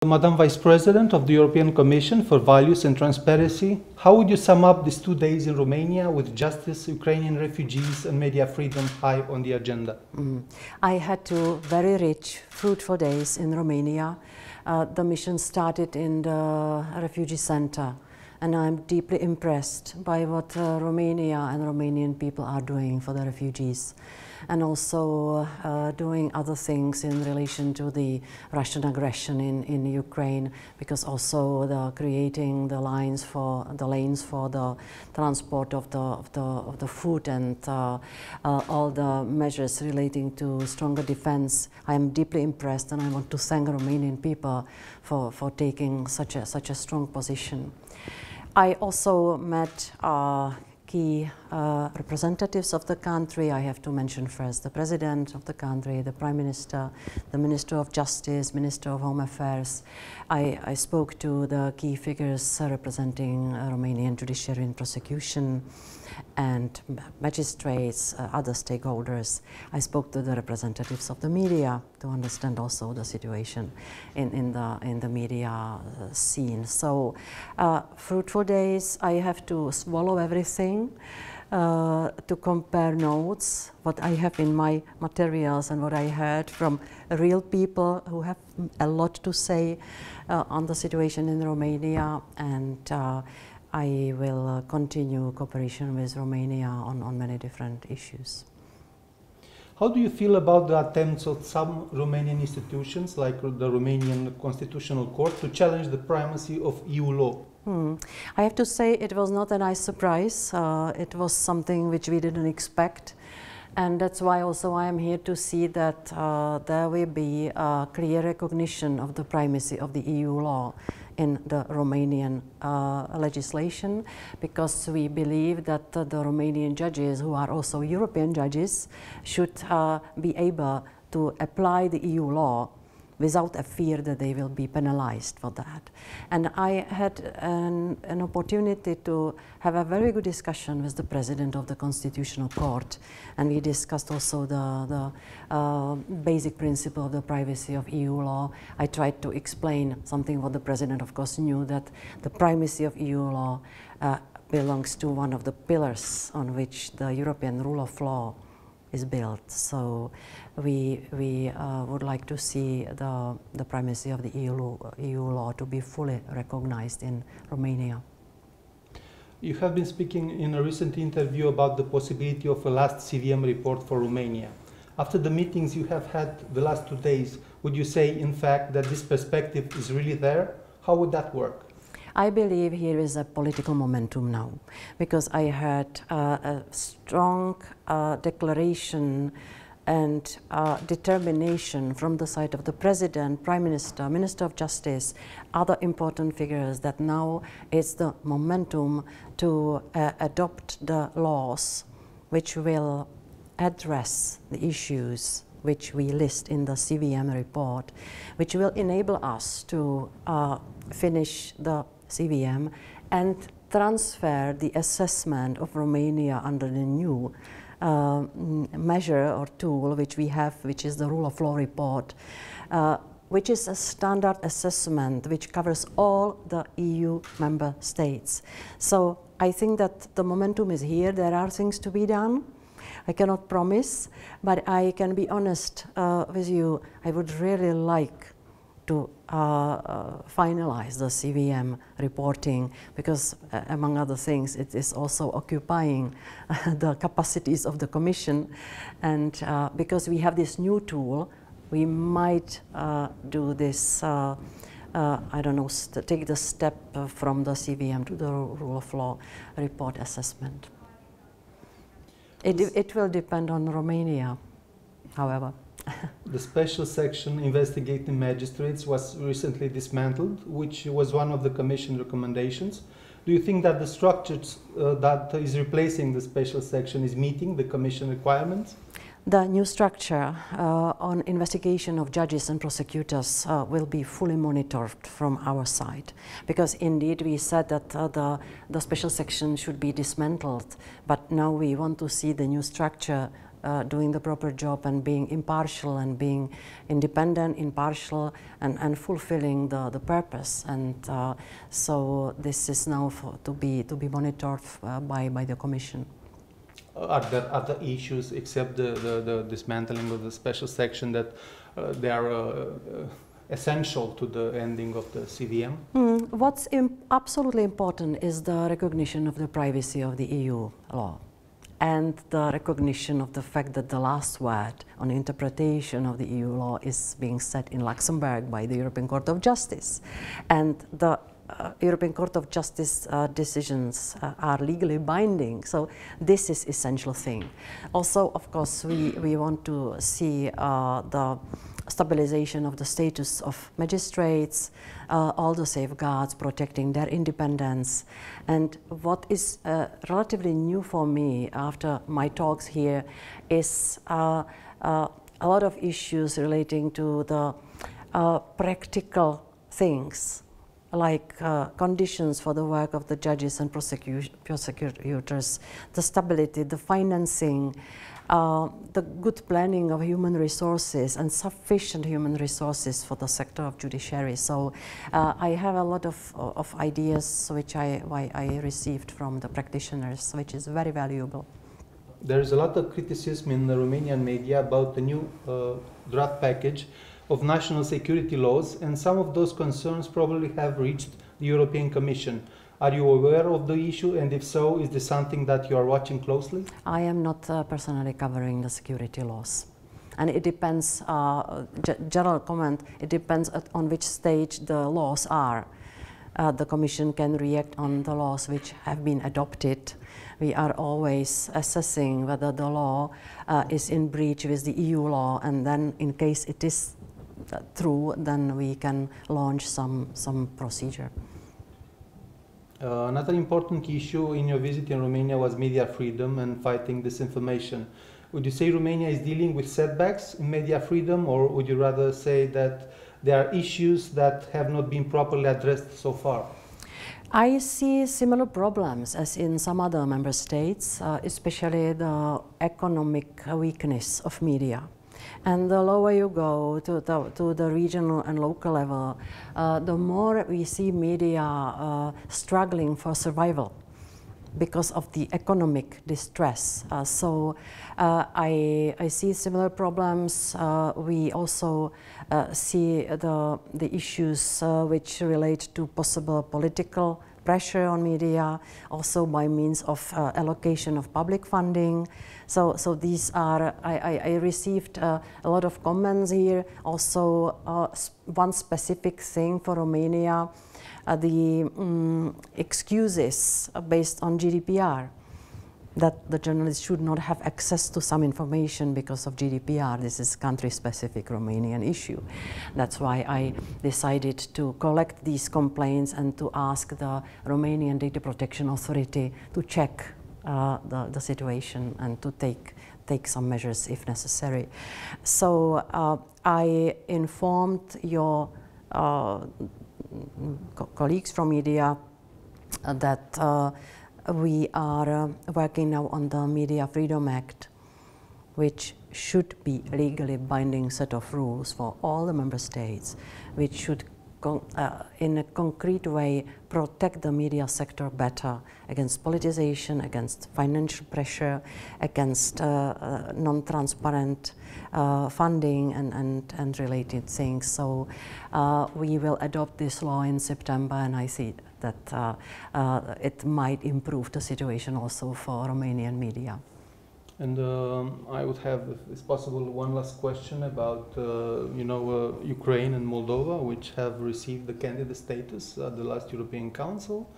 Madam Vice President of the European Commission for Values and Transparency, how would you sum up these 2 days in Romania with justice, Ukrainian refugees and media freedom high on the agenda? I had 2 very rich, fruitful days in Romania. The mission started in the refugee center, and I'm deeply impressed by what Romania and Romanian people are doing for the refugees, and also doing other things in relation to the Russian aggression in Ukraine, because also creating the lanes for the transport of the food and all the measures relating to stronger defense. I am deeply impressed, and I want to thank Romanian people for taking such a strong position. I also met key representatives of the country. I have to mention first the President of the country, the Prime Minister, the Minister of Justice, Minister of Home Affairs. I spoke to the key figures representing Romanian judiciary and prosecution, and magistrates, other stakeholders. I spoke to the representatives of the media to understand also the situation in the media scene. So fruitful days. I have to swallow everything, to compare notes, what I have in my materials and what I heard from real people who have a lot to say on the situation in Romania, and I will continue cooperation with Romania on many different issues. How do you feel about the attempts of some Romanian institutions, like the Romanian Constitutional Court, to challenge the primacy of EU law? I have to say it was not a nice surprise. It was something which we didn't expect. And that's why also I am here to see that there will be a clear recognition of the primacy of the EU law in the Romanian legislation, because we believe that the Romanian judges, who are also European judges, should be able to apply the EU law without a fear that they will be penalized for that. And I had an opportunity to have a very good discussion with the President of the Constitutional Court, and we discussed also the basic principle of the privacy of EU law. I tried to explain something what the President of course knew, that the primacy of EU law belongs to one of the pillars on which the European rule of law is built. So we would like to see the primacy of the EU law to be fully recognized in Romania. You have been speaking in a recent interview about the possibility of a last CVM report for Romania. After the meetings you have had the last 2 days, would you say in fact that this perspective is really there? How would that work? I believe here is a political momentum now, because I heard a strong declaration and determination from the side of the President, Prime Minister, Minister of Justice, other important figures, that now it's the momentum to adopt the laws which will address the issues which we list in the CVM report, which will enable us to finish the CVM and transfer the assessment of Romania under the new measure or tool which we have, which is the rule of law report, which is a standard assessment which covers all the EU member states. So I think that the momentum is here. There are things to be done. I cannot promise, but I can be honest with you. I would really like to finalize the CVM reporting, because among other things it is also occupying the capacities of the Commission, and because we have this new tool, we might do this, I don't know, take the step from the CVM to the rule of law report assessment. It will depend on Romania, however. The special section investigating magistrates was recently dismantled, which was one of the Commission recommendations. Do you think that the structure that is replacing the special section is meeting the Commission requirements? The new structure on investigation of judges and prosecutors will be fully monitored from our side, because indeed we said that the special section should be dismantled, but now we want to see the new structure doing the proper job and being impartial and being independent, impartial, and fulfilling the purpose. And so this is now to be monitored by the Commission. Are there other issues except the dismantling of the special section that they are essential to the ending of the CVM? What's absolutely important is the recognition of the privacy of the EU law and the recognition of the fact that the last word on interpretation of the EU law is being said in Luxembourg by the European Court of Justice. And the European Court of Justice decisions are legally binding, so this is essential thing. Also, of course, we want to see the stabilization of the status of magistrates, all the safeguards protecting their independence. And what is relatively new for me after my talks here is a lot of issues relating to the practical things, like conditions for the work of the judges and prosecutors, the stability, the financing, the good planning of human resources and sufficient human resources for the sector of judiciary. So I have a lot of ideas which I received from the practitioners, which is very valuable. There is a lot of criticism in the Romanian media about the new draft package of national security laws, and some of those concerns probably have reached the European Commission. Are you aware of the issue, and if so, is this something that you are watching closely? I am not personally covering the security laws. And it depends, general comment, it depends on which stage the laws are. The Commission can react on the laws which have been adopted. We are always assessing whether the law is in breach with the EU law, and then in case it is true, then we can launch some procedure. Another important issue in your visit in Romania was media freedom and fighting disinformation. Would you say Romania is dealing with setbacks in media freedom, or would you rather say that there are issues that have not been properly addressed so far? I see similar problems as in some other member states, especially the economic weakness of media. And the lower you go to the regional and local level, the more we see media struggling for survival because of the economic distress. So I see similar problems. We also see the issues which relate to possible political pressure on media, also by means of allocation of public funding. So these are, I received a lot of comments here. Also, one specific thing for Romania, the excuses based on GDPR, that the journalists should not have access to some information because of GDPR. This is country-specific Romanian issue. That's why I decided to collect these complaints and to ask the Romanian Data Protection Authority to check the situation and to take some measures if necessary. So I informed your colleagues from media that we are working now on the Media Freedom Act, which should be a legally binding set of rules for all the member states, which should in a concrete way protect the media sector better against politicization, against financial pressure, against non-transparent funding and related things. So we will adopt this law in September, and I see that it might improve the situation also for Romanian media. And I would have, if it's possible, one last question about, Ukraine and Moldova, which have received the candidate status at the last European Council.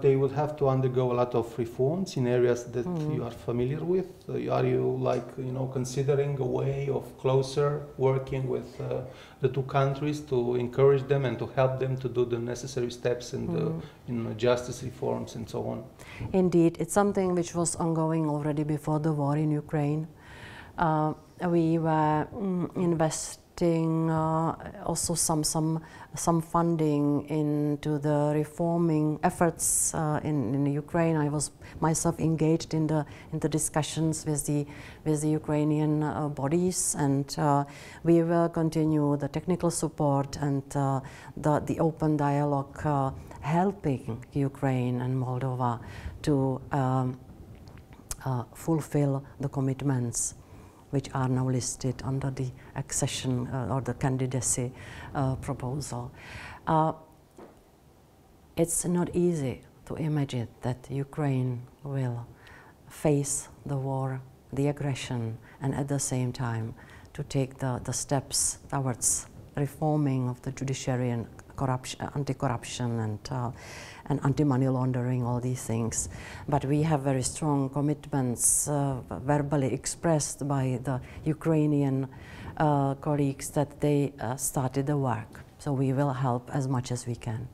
They would have to undergo a lot of reforms in areas that you are familiar with. Are you, considering a way of closer working with the two countries to encourage them and to help them to do the necessary steps in justice reforms and so on? Indeed, it's something which was ongoing already before the war in Ukraine. We were putting also some funding into the reforming efforts in Ukraine. I was myself engaged in the discussions with the Ukrainian bodies, and we will continue the technical support and the open dialogue, helping Ukraine and Moldova to fulfill the commitments which are now listed under the accession or the candidacy proposal. It's not easy to imagine that Ukraine will face the war, the aggression, and at the same time to take the steps towards reforming of the judiciary and anti-corruption and anti-money laundering, all these things. But we have very strong commitments verbally expressed by the Ukrainian colleagues that they started the work. So we will help as much as we can.